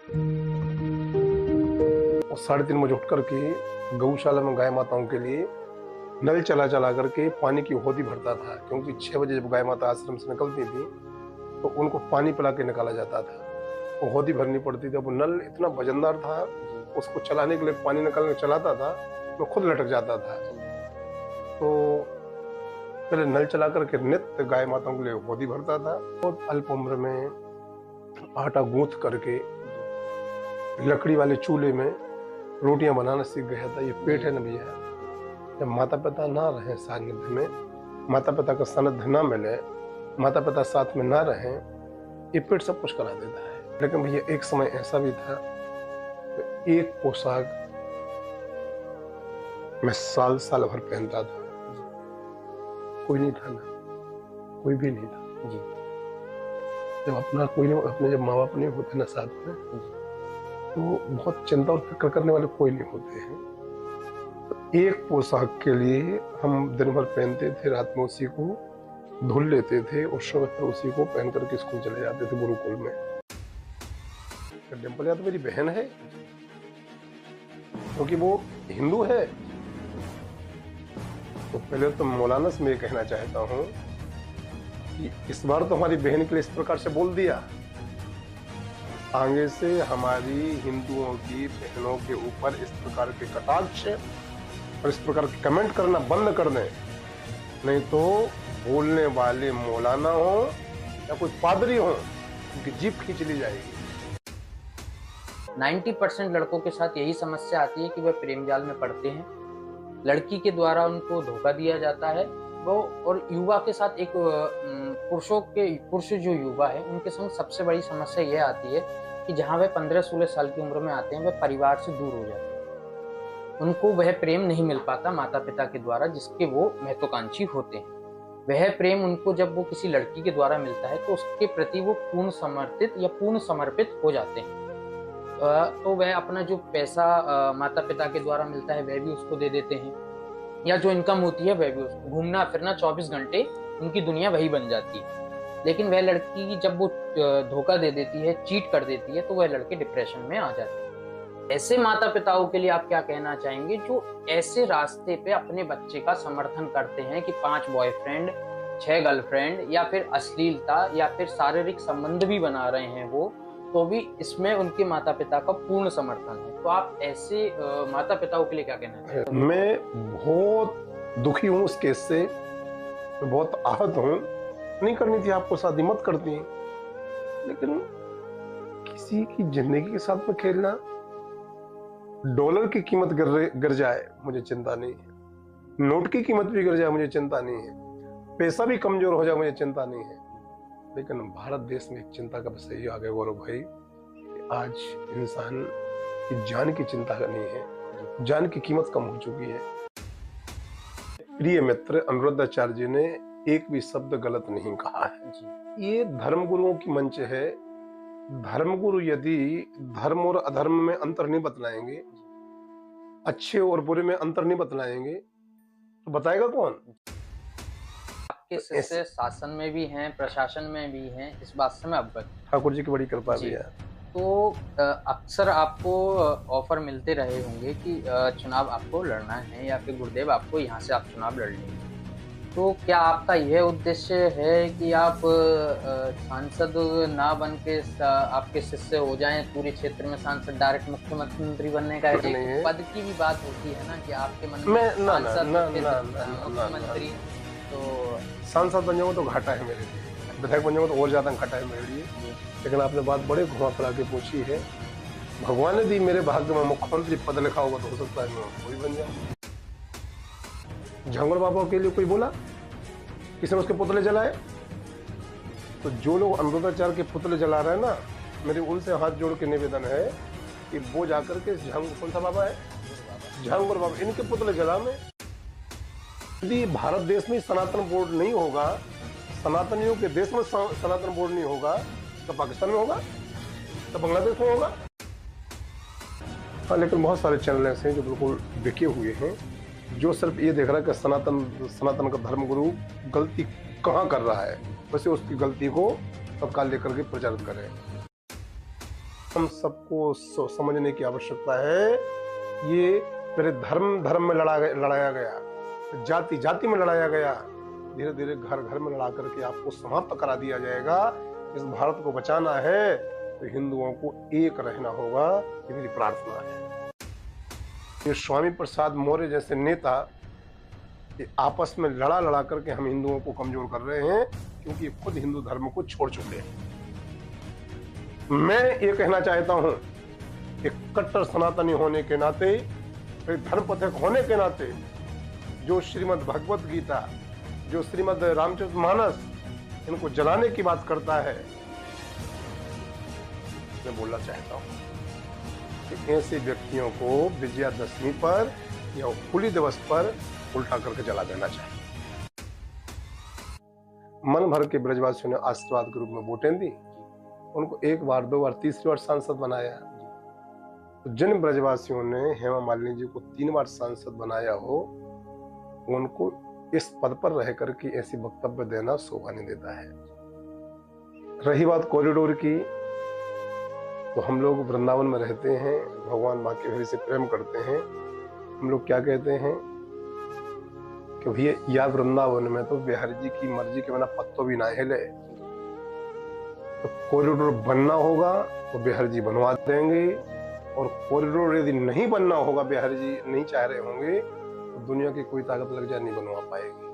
और 3:30 बजे उठ करके गौशाला में गाय माताओं के लिए नल चला चला करके पानी की होदी भरता था, क्योंकि 6 बजे जब गाय माता आश्रम से निकलती थी तो उनको पानी पिला के निकाला जाता था। वो होदी भरनी पड़ती थी। अब नल इतना वजनदार था, उसको चलाने के लिए पानी निकालने चलाता था तो खुद लटक जाता था। तो पहले नल चला करके नित्य गाय माताओं के लिए होदी भरता था। बहुत अल्प उम्र में आटा गूंथ करके लकड़ी वाले चूल्हे में रोटियां बनाना सीख गया था। ये पेट है न भैया, जब माता पिता ना रहे सानिध्य में, माता पिता का सानिध्य ना मिले, माता पिता साथ में ना रहें, ये पेट सब कुछ करा देता है। लेकिन भैया एक समय ऐसा भी था, एक पोशाक मैं साल भर पहनता था, कोई नहीं था ना, कोई भी नहीं था जी। जब अपना कोई नहीं, अपने जब माँ बाप नहीं होते ना साथ में, तो बहुत चिंता और फिक्र करने वाले कोई नहीं होते हैं। तो एक पोशाक के लिए हम दिन भर पहनते थे, रात में उसी को धुल लेते थे और सुबह फिर उसी को पहन करके स्कूल चले जाते थे गुरुकुल में। डिम्पल या तो मेरी बहन है, क्योंकि वो हिंदू है। तो पहले तो मौलाना से मैं कहना चाहता हूँ कि इस बार तो हमारी बहन के लिए इस प्रकार से बोल दिया, आगे से हमारी हिंदुओं की बहनों के ऊपर इस प्रकार के कटाक्ष और इस प्रकार के कमेंट करना बंद कर दें, नहीं तो बोलने वाले मौलाना हो या कोई पादरी हो, उनकी जीभ खींच ली जाएगी। 90% लड़कों के साथ यही समस्या आती है कि वह प्रेम जाल में पड़ते हैं, लड़की के द्वारा उनको धोखा दिया जाता है। वो और युवा के साथ एक पुरुष जो युवा है उनके संग सबसे बड़ी समस्या यह आती है कि जहाँ वह 15-16 साल की उम्र में आते हैं, वह परिवार से दूर हो जाते हैं। उनको वह प्रेम नहीं मिल पाता माता पिता के द्वारा जिसके वो महत्वाकांक्षी होते हैं। वह प्रेम उनको जब वो किसी लड़की के द्वारा मिलता है तो उसके प्रति वो पूर्ण समर्पित या पूर्ण समर्पित हो जाते हैं। तो वह अपना जो पैसा माता पिता के द्वारा मिलता है वह भी उसको दे देते हैं, या जो इनकम होती है वह भी उसको, घूमना फिरना 24 घंटे उनकी दुनिया वही बन जाती है। लेकिन वह लड़की जब वो धोखा दे देती है, चीट कर देती है, तो वह लड़के डिप्रेशन में आ जाते हैं। ऐसे माता पिताओं के लिए आप क्या कहना चाहेंगे जो ऐसे रास्ते पे अपने बच्चे का समर्थन करते हैं कि 5 बॉयफ्रेंड, 6 गर्लफ्रेंड, या फिर अश्लीलता या फिर शारीरिक संबंध भी बना रहे हैं वो, तो भी इसमें उनके माता पिता का पूर्ण समर्थन है। तो आप ऐसे माता पिताओं के लिए क्या कहना चाहेंगे? मैं बहुत दुखी हूँ उस केस से, मैं बहुत आहत हूँ। नहीं करनी थी आपको शादी, मत करती, लेकिन किसी की जिंदगी के साथ में खेलना, डॉलर की कीमत गिर जाए मुझे चिंता नहीं है, नोट की कीमत भी गिर जाए मुझे चिंता नहीं है, पैसा भी कमजोर हो जाए मुझे चिंता नहीं है। लेकिन भारत देश में एक चिंता का विषय ये आ गया गौरव भाई कि आज इंसान की जान की चिंता नहीं है, जान की कीमत कम हो चुकी है। प्रिय मित्र अनुरुद्धाचार्य जी ने एक भी शब्द गलत नहीं कहा है। ये धर्मगुरुओं की मंच है। धर्मगुरु यदि धर्म और अधर्म में अंतर नहीं बतलाएंगे, अच्छे और बुरे में अंतर नहीं बतलाएंगे, तो बताएगा कौन? आपके शिष्य शासन में भी हैं, प्रशासन में भी हैं, इस बात से मैं अवगत। ठाकुर जी की बड़ी कृपा भी है। तो अक्सर आपको ऑफर मिलते रहे होंगे कि चुनाव आपको लड़ना है या फिर गुरुदेव आपको यहाँ से आप चुनाव लड़ लेंगे। तो क्या आपका यह उद्देश्य है कि आप सांसद ना बन के आपके शिष्य हो जाएं, पूरे क्षेत्र में सांसद, डायरेक्ट मुख्यमंत्री बनने का एक पद की भी बात होती है ना कि आपके मन में सांसद मुख्यमंत्री, तो सांसद बन जाऊंगा तो घाटा है मेरे लिए, विधायक बन जाऊंगा तो और ज्यादा घाटा है मेरे लिए। लेकिन आपने बात बड़े घुमा फिरा के पूछी है। भगवान ने दी मेरे भाग्य में मुख्यमंत्री पद लिखा होगा तो हो सकता है मैं कोई बन जाऊं। झंगड़ बाबा के लिए कोई बोला, किसी ने उसके पुतले जलाए? तो जो लोग अनुरुद्धाचार्य के पुतले जला रहे हैं ना, मेरे उनसे हाथ जोड़ के निवेदन है कि वो जाकर के कौन सा बाबा है, झंगड़ बाबा, इनके पुतले जला में। यदि भारत देश में सनातन बोर्ड नहीं होगा, सनातनियों के देश में सनातन बोर्ड नहीं होगा, तो पाकिस्तान में होगा, तो बांग्लादेश में होगा। हाँ, लेकिन बहुत सारे चैनल ऐसे हैं जो बिल्कुल बिके हुए हैं, जो सिर्फ ये देख रहा है कि सनातन का धर्मगुरु गलती कहाँ कर रहा है, वैसे उसकी गलती को तत्काल लेकर के प्रचारित करें। हम सबको समझने की आवश्यकता है। ये पहले धर्म में लड़ाया गया, जाति जाति में लड़ाया गया, धीरे धीरे घर घर में लड़ा करके आपको समाप्त करा दिया जाएगा। इस भारत को बचाना है तो हिंदुओं को एक रहना होगा, ये मेरी प्रार्थना है। ये स्वामी प्रसाद मौर्य जैसे नेता ये आपस में लड़ा करके हम हिंदुओं को कमजोर कर रहे हैं, क्योंकि खुद हिंदू धर्म को छोड़ चुके हैं। मैं ये कहना चाहता हूं कि कट्टर सनातनी होने के नाते, एक धर्म पथिक होने के नाते, जो श्रीमद् भगवत गीता, जो श्रीमद् रामचरितमानस, इनको जलाने की बात करता है, मैं बोलना चाहता हूं कि ऐसे व्यक्तियों को विजयादशमी पर या होली दिवस पर उल्टा करके जला देना चाहिए। मन भर के ब्रजवासियों ने आशीर्वाद के रूप में वोटें दी, उनको एक बार, दो बार, तीसरी बार सांसद बनाया। तो जिन ब्रजवासियों ने हेमा मालिनी जी को 3 बार सांसद बनाया हो, उनको इस पद पर रह करके ऐसी वक्तव्य देना शोभा नहीं देता है। रही बात कॉरिडोर की, तो हम लोग वृंदावन में रहते हैं, भगवान माँ के हरि से प्रेम करते हैं। हम लोग क्या कहते हैं कि भैया या वृंदावन में तो बिहारी जी की मर्जी के बिना पत्तों भी ना हिले। तो कॉरिडोर बनना होगा तो बिहारी जी बनवा देंगे, और कॉरिडोर यदि नहीं बनना होगा, बिहारी जी नहीं चाह रहे होंगे, तो दुनिया की कोई ताकत लग जाए नहीं बनवा पाएगी।